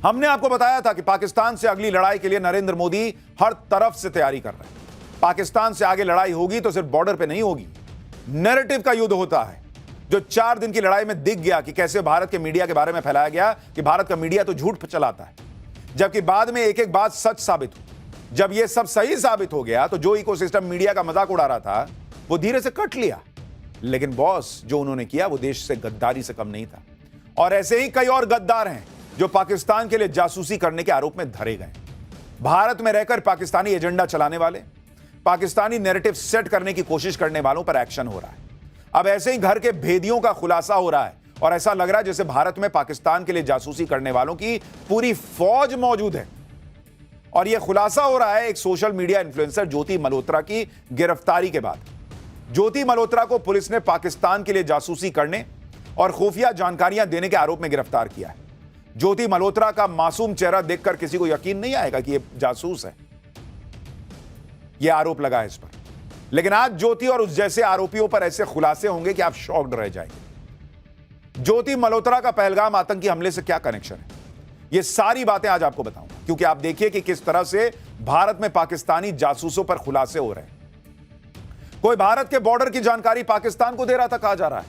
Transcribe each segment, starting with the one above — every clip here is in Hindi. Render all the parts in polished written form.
हमने आपको बताया था कि पाकिस्तान से अगली लड़ाई के लिए नरेंद्र मोदी हर तरफ से तैयारी कर रहे हैं। पाकिस्तान से आगे लड़ाई होगी तो सिर्फ बॉर्डर पे नहीं होगी, नैरेटिव का युद्ध होता है। जो 4 दिन की लड़ाई में दिख गया कि कैसे भारत के मीडिया के बारे में फैलाया गया कि भारत का मीडिया तो झूठ चलाता है, जबकि बाद में एक एक बात सच साबित हुई। जब यह सब सही साबित हो गया तो जो इकोसिस्टम मीडिया का मजाक उड़ा रहा था वो धीरे से कट लिया। लेकिन बॉस, जो उन्होंने किया वो देश से गद्दारी से कम नहीं था। और ऐसे ही कई और गद्दार हैं जो पाकिस्तान के लिए जासूसी करने के आरोप में धरे गए। भारत में रहकर पाकिस्तानी एजेंडा चलाने वाले, पाकिस्तानी नैरेटिव सेट करने की कोशिश करने वालों पर एक्शन हो रहा है। अब ऐसे ही घर के भेदियों का खुलासा हो रहा है और ऐसा लग रहा है जैसे भारत में पाकिस्तान के लिए जासूसी करने वालों की पूरी फौज मौजूद है। और यह खुलासा हो रहा है एक सोशल मीडिया इन्फ्लुएंसर ज्योति मल्होत्रा की गिरफ्तारी के बाद। ज्योति मल्होत्रा को पुलिस ने पाकिस्तान के लिए जासूसी करने और खुफिया जानकारियां देने के आरोप में गिरफ्तार किया है। ज्योति मल्होत्रा का मासूम चेहरा देखकर किसी को यकीन नहीं आएगा कि यह जासूस है। यह आरोप लगा है इस पर। लेकिन आज ज्योति और उस जैसे आरोपियों पर ऐसे खुलासे होंगे कि आप शॉक्ड रह जाएंगे। ज्योति मल्होत्रा का पहलगाम आतंकी हमले से क्या कनेक्शन है, यह सारी बातें आज आपको बताऊंगा। क्योंकि आप देखिए कि किस तरह से भारत में पाकिस्तानी जासूसों पर खुलासे हो रहे हैं। कोई भारत के बॉर्डर की जानकारी पाकिस्तान को दे रहा था, कहा जा रहा है।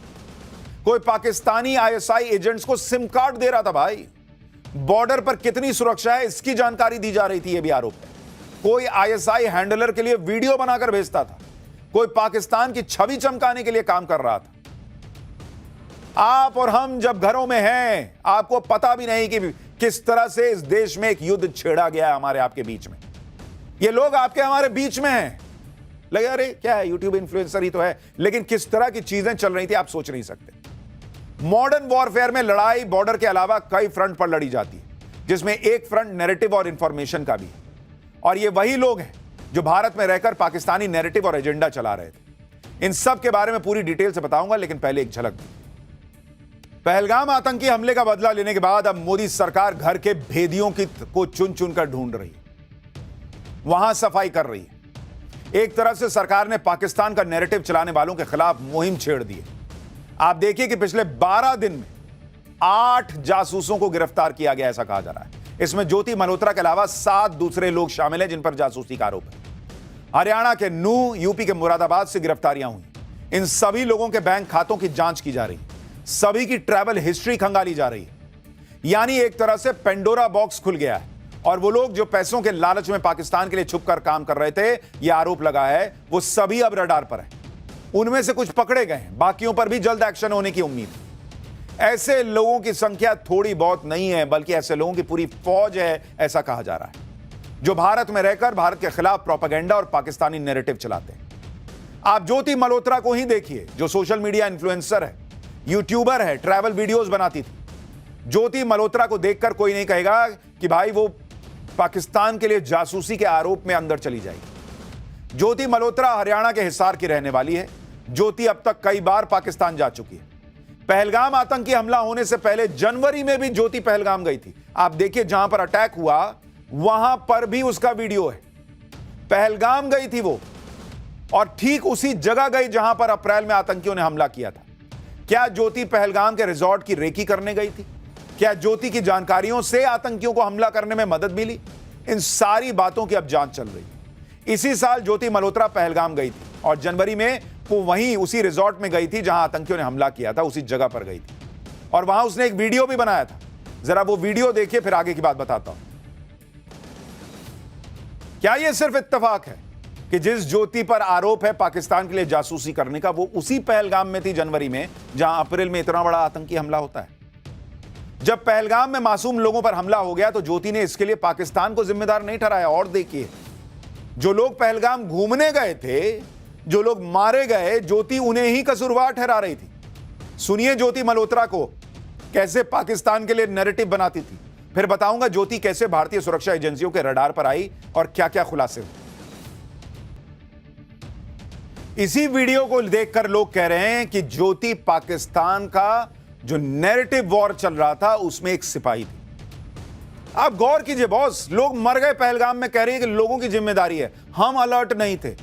कोई पाकिस्तानी आईएसआई एजेंट्स को सिम कार्ड दे रहा था। भाई, बॉर्डर पर कितनी सुरक्षा है इसकी जानकारी दी जा रही थी, यह भी आरोप है। कोई आईएसआई हैंडलर के लिए वीडियो बनाकर भेजता था। कोई पाकिस्तान की छवि चमकाने के लिए काम कर रहा था। आप और हम जब घरों में हैं, आपको पता भी नहीं कि किस तरह से इस देश में एक युद्ध छेड़ा गया है हमारे आपके बीच में। ये लोग आपके हमारे बीच में हैं। लगे अरे क्या है, यूट्यूब इन्फ्लुएंसर ही तो है। लेकिन किस तरह की चीजें चल रही थी आप सोच नहीं सकते। मॉडर्न वॉरफेयर में लड़ाई बॉर्डर के अलावा कई फ्रंट पर लड़ी जाती है, जिसमें एक फ्रंट नैरेटिव और इंफॉर्मेशन का भी है। और ये वही लोग हैं जो भारत में रहकर पाकिस्तानी नैरेटिव और एजेंडा चला रहे थे। इन सब के बारे में पूरी डिटेल से बताऊंगा, लेकिन पहले एक झलक दी। पहलगाम आतंकी हमले का बदला लेने के बाद अब मोदी सरकार घर के भेदियों को चुन चुनकर ढूंढ रही है, वहां सफाई कर रही है। एक तरफ से सरकार ने पाकिस्तान का नैरेटिव चलाने वालों के खिलाफ मुहिम छेड़ दी है। आप देखिए कि पिछले 12 दिन में 8 जासूसों को गिरफ्तार किया गया, ऐसा कहा जा रहा है। इसमें ज्योति मल्होत्रा के अलावा 7 दूसरे लोग शामिल हैं जिन पर जासूसी का आरोप है। हरियाणा के नूह, यूपी के मुरादाबाद से गिरफ्तारियां हुई। इन सभी लोगों के बैंक खातों की जांच की जा रही है। सभी की ट्रैवल हिस्ट्री खंगाली जा रही है। यानी एक तरह से पेंडोरा बॉक्स खुल गया है और वो लोग जो पैसों के लालच में पाकिस्तान के लिए छुपकर काम कर रहे थे, यह आरोप लगा है, वो सभी अब रडार पर है। उनमें से कुछ पकड़े गए हैं, बाकियों पर भी जल्द एक्शन होने की उम्मीद है। ऐसे लोगों की संख्या थोड़ी बहुत नहीं है, बल्कि ऐसे लोगों की पूरी फौज है, ऐसा कहा जा रहा है, जो भारत में रहकर भारत के खिलाफ प्रोपेगेंडा और पाकिस्तानी नैरेटिव चलाते हैं। आप ज्योति मल्होत्रा को ही देखिए, जो सोशल मीडिया इन्फ्लुएंसर है, यूट्यूबर है, ट्रैवल वीडियोस बनाती थी। ज्योति मल्होत्रा को देखकर कोई नहीं कहेगा कि भाई वो पाकिस्तान के लिए जासूसी के आरोप में अंदर चली जाएगी। ज्योति मल्होत्रा हरियाणा के हिसार की रहने वाली है। ज्योति अब तक कई बार पाकिस्तान जा चुकी है। पहलगाम आतंकी हमला होने से पहले जनवरी में भी ज्योति पहलगाम गई थी। आप देखिए, जहां पर अटैक हुआ वहां पर भी उसका वीडियो है। पहलगाम गई थी वो, और ठीक उसी जगह गई जहां पर अप्रैल में आतंकियों ने हमला किया था। क्या ज्योति पहलगाम के रिजॉर्ट की रेकी करने गई थी? क्या ज्योति की जानकारियों से आतंकियों को हमला करने में मदद मिली? इन सारी बातों की अब जांच चल रही है। इसी साल ज्योति मल्होत्रा पहलगाम गई थी और जनवरी में वो वहीं उसी रिजॉर्ट में गई थी जहां आतंकियों ने हमला किया था, उसी जगह पर गई थी। और वहां उसने एक वीडियो भी बनाया था। जरा वो वीडियो देखिए, फिर आगे की बात बताता हूं। क्या यह सिर्फ इत्तेफाक है कि जिस ज्योति पर आरोप है पाकिस्तान के लिए जासूसी करने का, वो उसी पहलगाम में थी जनवरी में, जहां अप्रैल में इतना बड़ा आतंकी हमला होता है? जब पहलगाम में मासूम लोगों पर हमला हो गया तो ज्योति ने इसके लिए पाकिस्तान को जिम्मेदार नहीं ठहराया। और देखिए, जो लोग पहलगाम घूमने गए थे, जो लोग मारे गए, ज्योति उन्हें ही कसूरवार ठहरा रही थी। सुनिए ज्योति मल्होत्रा को कैसे पाकिस्तान के लिए नैरेटिव बनाती थी, फिर बताऊंगा ज्योति कैसे भारतीय सुरक्षा एजेंसियों के रडार पर आई और क्या क्या खुलासे हुए। इसी वीडियो को देखकर लोग कह रहे हैं कि ज्योति पाकिस्तान का जो नैरेटिव वॉर चल रहा था उसमें एक सिपाही थी। आप गौर कीजिए बॉस, लोग मर गए पहलगाम में, कह रही है कि लोगों की जिम्मेदारी है, हम अलर्ट नहीं थे।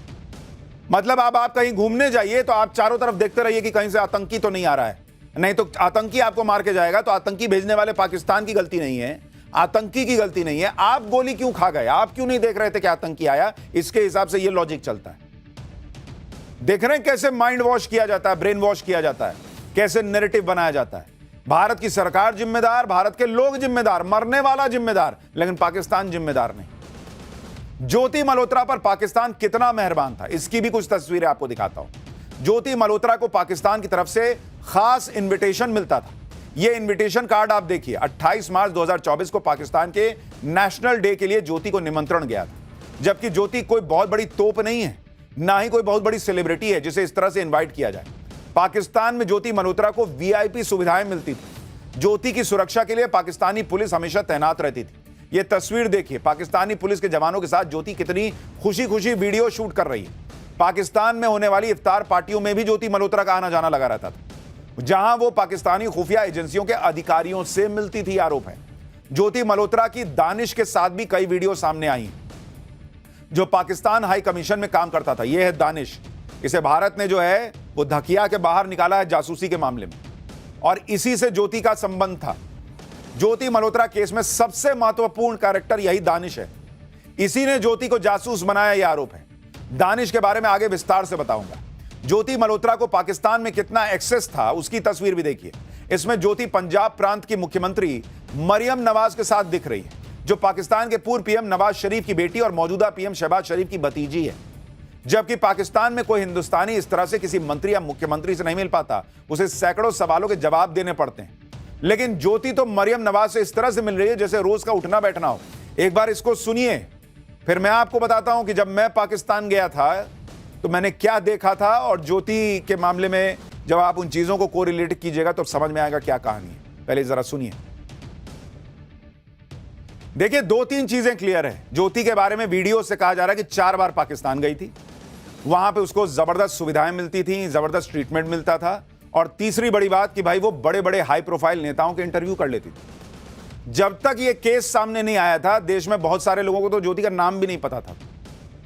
मतलब अब आप कहीं घूमने जाइए तो आप चारों तरफ देखते रहिए कि कहीं से आतंकी तो नहीं आ रहा है, नहीं तो आतंकी आपको मार के जाएगा। तो आतंकी भेजने वाले पाकिस्तान की गलती नहीं है, आतंकी की गलती नहीं है। आप गोली क्यों खा गए? आप क्यों नहीं देख रहे थे कि आतंकी आया? इसके हिसाब से यह लॉजिक चलता है। देख रहे हैं कैसे माइंड वॉश किया जाता है, ब्रेन वॉश किया जाता है, कैसे नैरेटिव बनाया जाता है। भारत की सरकार जिम्मेदार, भारत के लोग जिम्मेदार, मरने वाला जिम्मेदार, लेकिन पाकिस्तान जिम्मेदार नहीं। ज्योति मल्होत्रा पर पाकिस्तान कितना मेहरबान था, इसकी भी कुछ तस्वीरें आपको दिखाता हूं। ज्योति मल्होत्रा को पाकिस्तान की तरफ से खास इन्विटेशन मिलता था। यह इन्विटेशन कार्ड आप देखिए, 28 मार्च 2024 को पाकिस्तान के नेशनल डे के लिए ज्योति को निमंत्रण गया था। जबकि ज्योति कोई बहुत बड़ी तोप नहीं है, ना ही कोई बहुत बड़ी सेलिब्रिटी है जिसे इस तरह से इनवाइट किया जाए। पाकिस्तान में ज्योति मल्होत्रा को वीआईपी सुविधाएं मिलती थी। ज्योति की सुरक्षा के लिए पाकिस्तानी पुलिस हमेशा तैनात रहती थी। यह तस्वीर देखिए, पाकिस्तानी पुलिस के जवानों के साथ ज्योति कितनी खुशी खुशी वीडियो शूट कर रही है। पाकिस्तान में होने वाली इफ्तार पार्टियों में भी ज्योति मल्होत्रा का आना जाना लगा रहता था, जहां वो पाकिस्तानी खुफिया एजेंसियों के अधिकारियों से मिलती थी। आरोप है ज्योति मल्होत्रा की दानिश के साथ भी कई वीडियो सामने आई हैं, जो पाकिस्तान हाई कमीशन में काम करता था। यह है दानिश, इसे भारत ने जो है वो धकिया के बाहर निकाला है जासूसी के मामले में, और इसी से ज्योति का संबंध था। ज्योति मल्होत्रा केस में सबसे महत्वपूर्ण कैरेक्टर यही दानिश है। इसी ने ज्योति को जासूस बनाया, यह आरोप है। दानिश के बारे में आगे विस्तार से बताऊंगा। ज्योति मल्होत्रा को पाकिस्तान में कितना एक्सेस था उसकी तस्वीर भी देखिए। इसमें ज्योति पंजाब प्रांत की मुख्यमंत्री मरियम नवाज के साथ दिख रही है, जो पाकिस्तान के पूर्व पीएम नवाज शरीफ की बेटी और मौजूदा पीएम शहबाज शरीफ की भतीजी है। जबकि पाकिस्तान में कोई हिंदुस्तानी इस तरह से किसी मंत्री या मुख्यमंत्री से नहीं मिल पाता, उसे सैकड़ों सवालों के जवाब देने पड़ते हैं। लेकिन ज्योति तो मरियम नवाज से इस तरह से मिल रही है जैसे रोज का उठना बैठना हो। एक बार इसको सुनिए, फिर मैं आपको बताता हूं कि जब मैं पाकिस्तान गया था तो मैंने क्या देखा था, और ज्योति के मामले में जब आप उन चीजों को कोरिलेट कीजिएगा तो समझ में आएगा क्या कहानी है। पहले जरा सुनिए। देखिए, 2-3 चीजें क्लियर है। ज्योति के बारे में वीडियो से कहा जा रहा है कि 4 बार पाकिस्तान गई थी, वहां पे उसको जबरदस्त सुविधाएं मिलती थी, जबरदस्त ट्रीटमेंट मिलता था, और तीसरी बड़ी बात कि भाई वो बड़े बड़े हाई प्रोफाइल नेताओं के इंटरव्यू कर लेती थी। जब तक ये केस सामने नहीं आया था, देश में बहुत सारे लोगों को तो ज्योति का नाम भी नहीं पता था।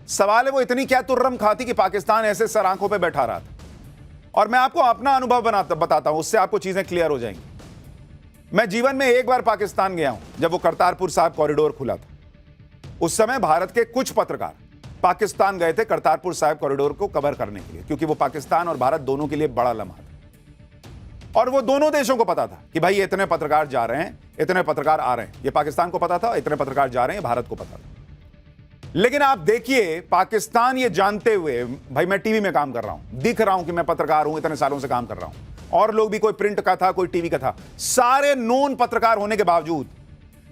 सवाल है वो इतनी क्या तुर्रम खाती कि पाकिस्तान ऐसे सर आंखों पर बैठा रहा था। और मैं आपको अपना अनुभव बताता हूं, उससे आपको चीजें क्लियर हो जाएंगी। मैं जीवन में एक बार पाकिस्तान गया हूं, जब वो करतारपुर साहिब कॉरिडोर खुला था। उस समय भारत के कुछ पत्रकार पाकिस्तान गए थे करतारपुर साहिब कॉरिडोर को कवर करने के लिए, क्योंकि वो पाकिस्तान और भारत दोनों के लिए बड़ा लम्हा था। और वो दोनों देशों को पता था कि भाई इतने पत्रकार जा रहे हैं, इतने पत्रकार आ रहे हैं। ये पाकिस्तान को पता था, इतने पत्रकार जा रहे हैं, भारत को पता था। लेकिन आप देखिए, पाकिस्तान ये जानते हुए, भाई मैं टीवी में काम कर रहा हूं, दिख रहा हूं कि मैं पत्रकार हूं, इतने सालों से काम कर रहा हूं, और लोग भी, कोई प्रिंट का था, कोई टीवी का था, सारे नोन पत्रकार होने के बावजूद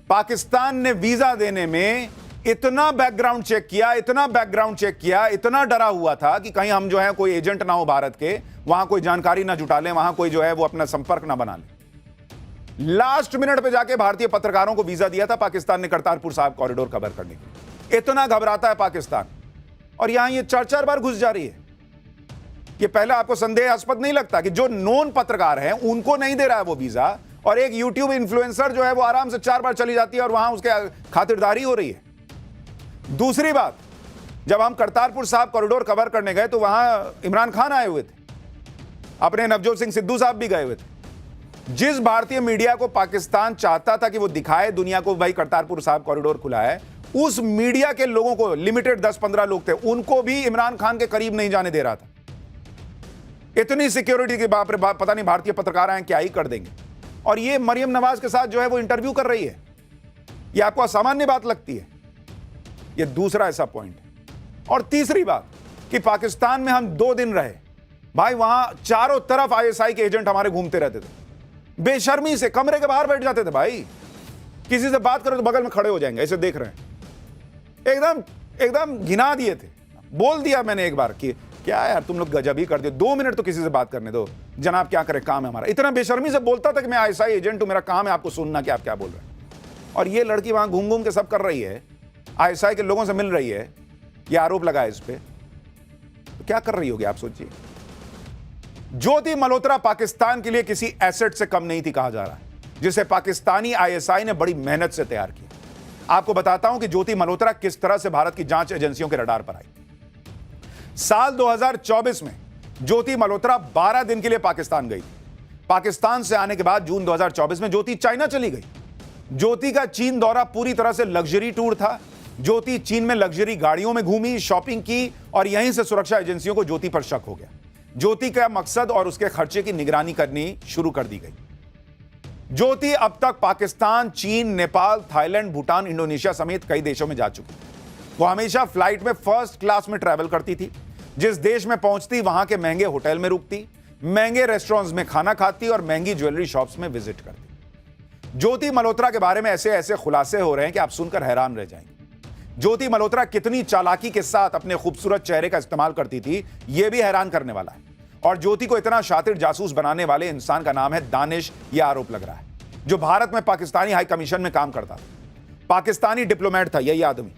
पाकिस्तान ने वीजा देने में इतना बैकग्राउंड चेक किया, इतना बैकग्राउंड चेक किया, इतना डरा हुआ था कि कहीं हम जो है कोई एजेंट ना हो भारत के, वहां कोई जानकारी ना जुटा लें, वहां कोई जो है वो अपना संपर्क ना बना ले। लास्ट मिनट पे जाके भारतीय पत्रकारों को वीजा दिया था पाकिस्तान ने करतारपुर साहिब कॉरिडोर कवर करने के लिए। इतना घबराता है पाकिस्तान, और यहां ये 4-4 बार घुस जा रही है। ये पहले आपको संदेहास्पद नहीं लगता कि जो नॉन पत्रकार हैं उनको नहीं दे रहा है वो वीजा, और एक यूट्यूब इन्फ्लुएंसर जो है वो आराम से 4 बार चली जाती है और वहां उसके खातिरदारी हो रही है। दूसरी बात, जब हम करतारपुर साहिब कॉरिडोर कवर करने गए तो वहां इमरान खान आए हुए थे, अपने नवजोत सिंह सिद्धू साहब भी गए हुए थे। जिस भारतीय मीडिया को पाकिस्तान चाहता था कि वो दिखाए दुनिया को भाई करतारपुर साहिब कॉरिडोर खुला है, उस मीडिया के लोगों को, लिमिटेड 10-15 लोग थे, उनको भी इमरान खान के करीब नहीं जाने दे रहा था। इतनी सिक्योरिटी के बाप रे बाप, पता नहीं भारतीय पत्रकार आए क्या ही कर देंगे। और ये मरियम नवाज के साथ जो है वो इंटरव्यू कर रही है। ये आपको असामान्य बात लगती है? ये दूसरा ऐसा पॉइंट है। और तीसरी बात कि पाकिस्तान में हम 2 दिन रहे, भाई वहां चारों तरफ आईएसआई के एजेंट हमारे घूमते रहते थे, बेशर्मी से कमरे के बाहर बैठ जाते थे। भाई किसी से बात करो तो बगल में खड़े हो जाएंगे, ऐसे देख रहे हैं, एकदम घिना दिए थे। बोल दिया मैंने एक बार कि क्या यार तुम लोग गजब ही कर दिए, 2 मिनट तो किसी से बात करने दो, जनाब क्या करें, काम है हमारा। इतना बेशर्मी से बोलता था कि मैं आईएसआई एजेंट हूं, मेरा काम है आपको सुनना कि आप क्या बोल रहे हैं। और ये लड़की वहां घूम घूम के सब कर रही है, आईएसआई के लोगों से मिल रही है, ये आरोप लगा है इस पे, तो क्या कर रही होगी आप सोचिए। ज्योति मल्होत्रा पाकिस्तान के लिए किसी एसेट से कम नहीं थी कहा जा रहा है, जिसे पाकिस्तानी आईएसआई ने बड़ी मेहनत से तैयार किया। आपको बताता हूं कि ज्योति मल्होत्रा किस तरह से भारत की जांच एजेंसियों के रडार पर आई। साल 2024 में ज्योति मल्होत्रा 12 दिन के लिए पाकिस्तान गई। पाकिस्तान से आने के बाद जून 2024 में ज्योति चाइना चली गई। ज्योति का चीन दौरा पूरी तरह से लग्जरी टूर था। ज्योति चीन में लग्जरी गाड़ियों में घूमी, शॉपिंग की और यहीं से सुरक्षा एजेंसियों को ज्योति पर शक हो गया। ज्योति का मकसद और उसके खर्चे की निगरानी करनी शुरू कर दी गई। ज्योति अब तक पाकिस्तान, चीन, नेपाल, थाईलैंड, भूटान, इंडोनेशिया समेत कई देशों में जा चुकी। वो हमेशा फ्लाइट में फर्स्ट क्लास में ट्रैवल करती थी। जिस देश में पहुंचती वहां के महंगे होटल में रुकती, महंगे रेस्टोरेंट्स में खाना खाती और महंगी ज्वेलरी शॉप्स में विजिट करती। ज्योति मल्होत्रा के बारे में ऐसे ऐसे खुलासे हो रहे हैं कि आप सुनकर हैरान रह जाएंगे। ज्योति मल्होत्रा कितनी चालाकी के साथ अपने खूबसूरत चेहरे का इस्तेमाल करती थी, यह भी हैरान करने वाला है। और ज्योति को इतना शातिर जासूस बनाने वाले इंसान का नाम है दानिश, यह आरोप लग रहा है, जो भारत में पाकिस्तानी हाई कमीशन में काम करता था। पाकिस्तानी डिप्लोमेट था यही आदमी।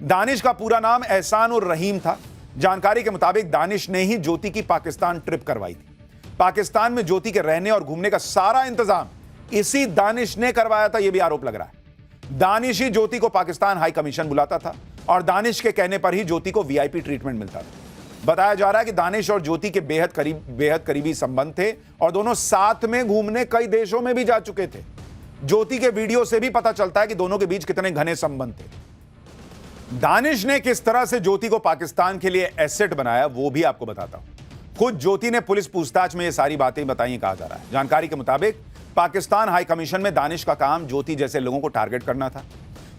दानिश का पूरा नाम एहसान उर रहीम था। जानकारी के मुताबिक दानिश ने ही ज्योति की पाकिस्तान ट्रिप करवाई थी। पाकिस्तान में ज्योति के रहने और घूमने का सारा इंतजाम इसी दानिश ने करवाया था, यह भी आरोप लग रहा है। दानिश ही ज्योति को पाकिस्तान हाई कमीशन बुलाता था और दानिश के कहने पर ही ज्योति को वीआईपी ट्रीटमेंट मिलता था। बताया जा रहा है कि दानिश और ज्योति के बेहद करीबी संबंध थे और दोनों साथ में घूमने कई देशों में भी जा चुके थे। ज्योति के वीडियो से भी पता चलता है कि दोनों के बीच कितने घने संबंध थे। दानिश ने किस तरह से ज्योति को पाकिस्तान के लिए एसेट बनाया वो भी आपको बताता हूं। खुद ज्योति ने पुलिस पूछताछ में ये सारी बातें बताई, कहा जा रहा है। जानकारी के मुताबिक पाकिस्तान हाई कमीशन में दानिश का काम ज्योति जैसे लोगों को टारगेट करना था।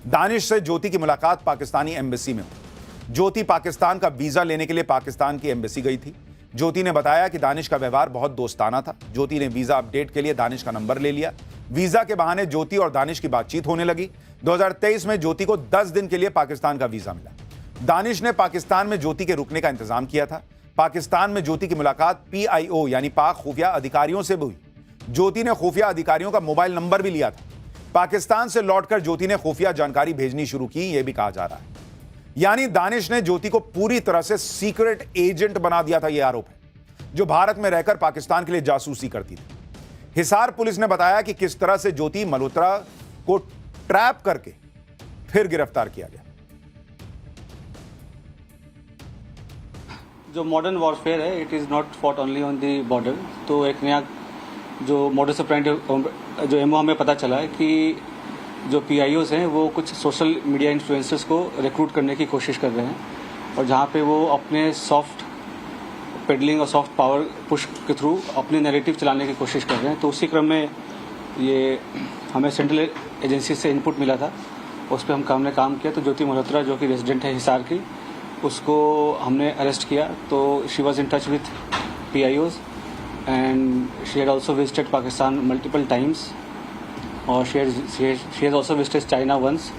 दानिश से ज्योति की मुलाकात पाकिस्तानी एम्बेसी में हुई। ज्योति पाकिस्तान का वीजा लेने के लिए पाकिस्तान की एम्बेसी गई थी। ज्योति ने बताया कि दानिश का व्यवहार बहुत दोस्ताना था। ज्योति ने वीजा अपडेट के लिए दानिश का नंबर ले लिया। वीजा के बहाने ज्योति और दानिश की बातचीत होने लगी। 2023 में ज्योति को 10 दिन के लिए पाकिस्तान का वीजा मिला। दानिश ने पाकिस्तान में ज्योति के रुकने का इंतजाम किया था। पाकिस्तान में ज्योति की मुलाकात PIO यानी पाक खुफिया अधिकारियों से भी हुई। ज्योति ने खुफिया अधिकारियों का मोबाइल नंबर भी लिया था। पाकिस्तान से लौटकर ज्योति ने खुफिया जानकारी भेजनी शुरू की, यह भी कहा जा रहा है। यानी दानिश ने ज्योति को पूरी तरह से सीक्रेट एजेंट बना दिया था, यह आरोप है, जो भारत में रहकर पाकिस्तान के लिए जासूसी करती थी। हिसार पुलिस ने बताया कि किस तरह से ज्योति मल्होत्रा को ट्रैप करके फिर गिरफ्तार किया गया। जो मॉडर्न वॉरफेयर है, it is not fought only on the border. तो एक नया जो मॉडर्स ऑपरेंडी जो एमओ हमें पता चला है कि जो PIOs हैं वो कुछ सोशल मीडिया इन्फ्लुएंसर्स को रिक्रूट करने की कोशिश कर रहे हैं और जहाँ पे वो अपने सॉफ्ट पेडलिंग और सॉफ्ट पावर पुश के थ्रू अपने नैरेटिव चलाने की कोशिश कर रहे हैं। तो उसी क्रम में ये हमें सेंट्रल एजेंसी से इनपुट मिला था, उस पर हमने काम किया। तो ज्योति मल्होत्रा जो कि रेजिडेंट है हिसार की, उसको हमने अरेस्ट किया। तो she was in touch with PIOs and she had also visited Pakistan multiple times और she has also visited China once।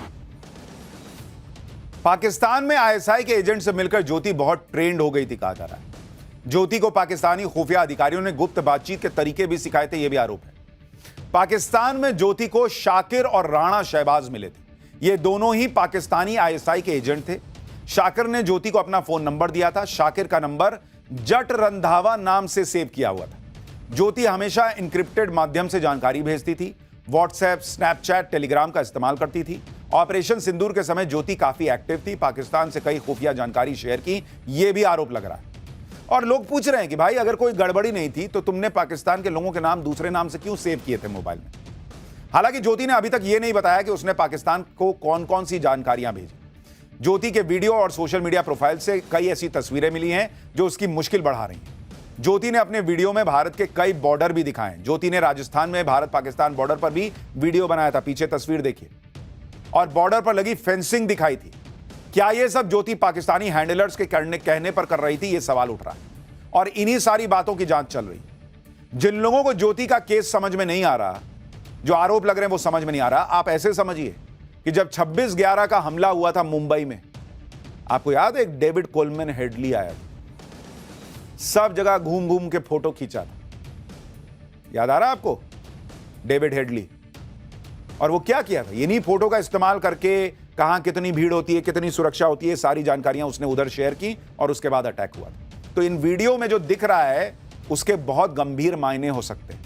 Pakistan में ISI के एजेंट से मिलकर ज्योति बहुत ट्रेंड हो गई थी, कहा जा रहा है। ज्योति को पाकिस्तानी खुफिया अधिकारियों ने गुप्त बातचीत के तरीके भी सिखाए थे, यह भी आरोप है। पाकिस्तान में ज्योति को शाकिर और राणा शहबाज मिले थे। ये दोनों ही पाकिस्तानी ISI के एजेंट थे। शाकिर ने ज्योति को अपना फोन नंबर दिया था। शाकिर का नंबर जट रंधावा नाम से सेव किया हुआ था। ज्योति हमेशा इंक्रिप्टेड माध्यम से जानकारी भेजती थी। व्हाट्सएप, स्नैपचैट, टेलीग्राम का इस्तेमाल करती थी। ऑपरेशन सिंदूर के समय ज्योति काफी एक्टिव थी। पाकिस्तान से कई खुफिया जानकारी शेयर की, यह भी आरोप लग रहा है। और लोग पूछ रहे हैं कि भाई अगर कोई गड़बड़ी नहीं थी तो तुमने पाकिस्तान के लोगों के नाम दूसरे नाम से क्यों सेव किए थे मोबाइल में। हालांकि ज्योति ने अभी तक यह नहीं बताया कि उसने पाकिस्तान को कौन कौन सी जानकारियां भेजी। ज्योति के वीडियो और सोशल मीडिया प्रोफाइल से कई ऐसी तस्वीरें मिली हैं जो उसकी मुश्किल बढ़ा रही हैं। ज्योति ने अपने वीडियो में भारत के कई बॉर्डर भी दिखाए। ज्योति ने राजस्थान में भारत पाकिस्तान बॉर्डर पर भी वीडियो बनाया था, पीछे तस्वीर देखिए, और बॉर्डर पर लगी फेंसिंग दिखाई थी। क्या यह सब ज्योति पाकिस्तानी हैंडलर्स के कहने पर कर रही थी, यह सवाल उठ रहा है और इन्हीं सारी बातों की जांच चल रही है। जिन लोगों को ज्योति का केस समझ में नहीं आ रहा, जो आरोप लग रहे हैं वो समझ में नहीं आ रहा, आप ऐसे समझिए कि जब 26/11 का हमला हुआ था मुंबई में, आपको याद है एक डेविड कोलमैन हेडली आया था, सब जगह घूम घूम के फोटो खींचा था, याद आ रहा है आपको डेविड हेडली। और वो क्या किया था, इन्हीं फोटो का इस्तेमाल करके कहां कितनी भीड़ होती है, कितनी सुरक्षा होती है, सारी जानकारियां उसने उधर शेयर की और उसके बाद अटैक हुआ था। तो इन वीडियो में जो दिख रहा है उसके बहुत गंभीर मायने हो सकते हैं।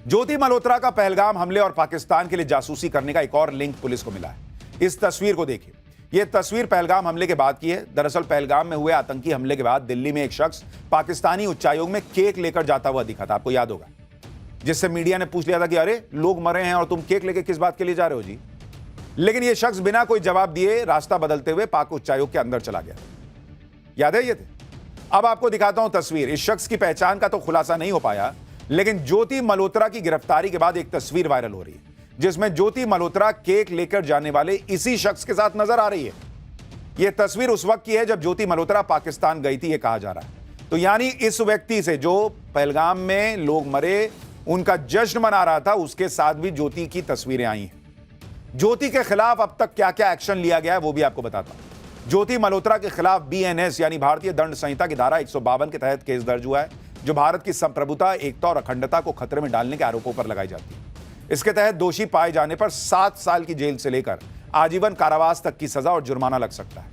ज्योति मल्होत्रा का पहलगाम हमले और पाकिस्तान के लिए जासूसी करने का एक और लिंक पुलिस को मिला है। इस तस्वीर को देखिए, यह तस्वीर पहलगाम हमले के बाद की है। दरअसल पहलगाम में हुए आतंकी हमले के बाद दिल्ली में एक शख्स पाकिस्तानी उच्चायोग में केक लेकर जाता हुआ दिखा था, आपको याद होगा। जिससे मीडिया ने पूछ लिया था कि अरे लोग मरे हैं और तुम केक लेके किस बात के लिए जा रहे हो जी। लेकिन यह शख्स बिना कोई जवाब दिए रास्ता बदलते हुए पाक उच्चायोग के अंदर चला गया। याद है ये थे। अब आपको दिखाता हूं तस्वीर। इस शख्स की पहचान का तो खुलासा नहीं हो पाया, लेकिन ज्योति मल्होत्रा की गिरफ्तारी के बाद एक तस्वीर वायरल हो रही है जिसमें ज्योति मल्होत्रा केक लेकर जाने वाले इसी शख्स के साथ नजर आ रही है। यह तस्वीर उस वक्त की है जब ज्योति मल्होत्रा पाकिस्तान गई थी, यह कहा जा रहा है। तो यानी इस व्यक्ति से जो पहलगाम में लोग मरे, उनका जश्न मना रहा था, उसके साथ भी ज्योति की तस्वीरें आई हैं। ज्योति के खिलाफ अब तक क्या क्या एक्शन लिया गया है वो भी आपको बताता हूं। ज्योति मल्होत्रा के खिलाफ बीएनएस यानी भारतीय दंड संहिता की धारा 152 के तहत केस दर्ज हुआ है, जो भारत की संप्रभुता, एकता और अखंडता को खतरे में डालने के आरोपों पर लगाई जाती है। इसके तहत दोषी पाए जाने पर 7 साल की जेल से लेकर आजीवन कारावास तक की सजा और जुर्माना लग सकता है।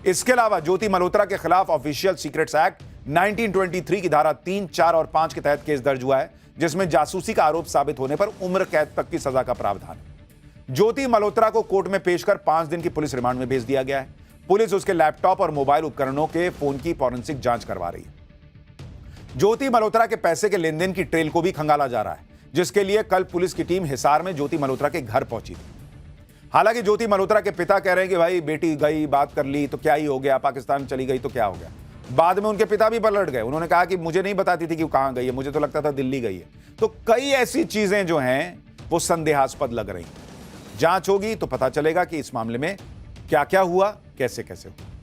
इसके अलावा ज्योति मल्होत्रा के खिलाफ ऑफिशियल सीक्रेट्स एक्ट 1923 की धारा 3, 4 और 5 के तहत केस दर्ज हुआ है, जिसमें जासूसी का आरोप साबित होने पर उम्र कैद तक की सजा का प्रावधान है। ज्योति मल्होत्रा को कोर्ट में पेश कर 5 दिन की पुलिस रिमांड में भेज दिया गया है। पुलिस उसके लैपटॉप और मोबाइल उपकरणों के फोन की फॉरेंसिक जांच करवा रही है। ज्योति मल्होत्रा के पैसे के लेनदेन की ट्रेल को भी खंगाला जा रहा है, जिसके लिए कल पुलिस की टीम हिसार में ज्योति मल्होत्रा के घर पहुंची थी। हालांकि ज्योति मल्होत्रा के पिता कह रहे हैं कि भाई बेटी गई, बात कर ली तो क्या ही हो गया, पाकिस्तान चली गई तो क्या हो गया। बाद में उनके पिता भी पलट गए। उन्होंने कहा कि मुझे नहीं बताती थी कि वो कहां गई है, मुझे तो लगता था दिल्ली गई है। तो कई ऐसी चीजें जो हैं वो संदेहास्पद लग रही। जांच होगी तो पता चलेगा कि इस मामले में क्या क्या हुआ, कैसे कैसे हुआ।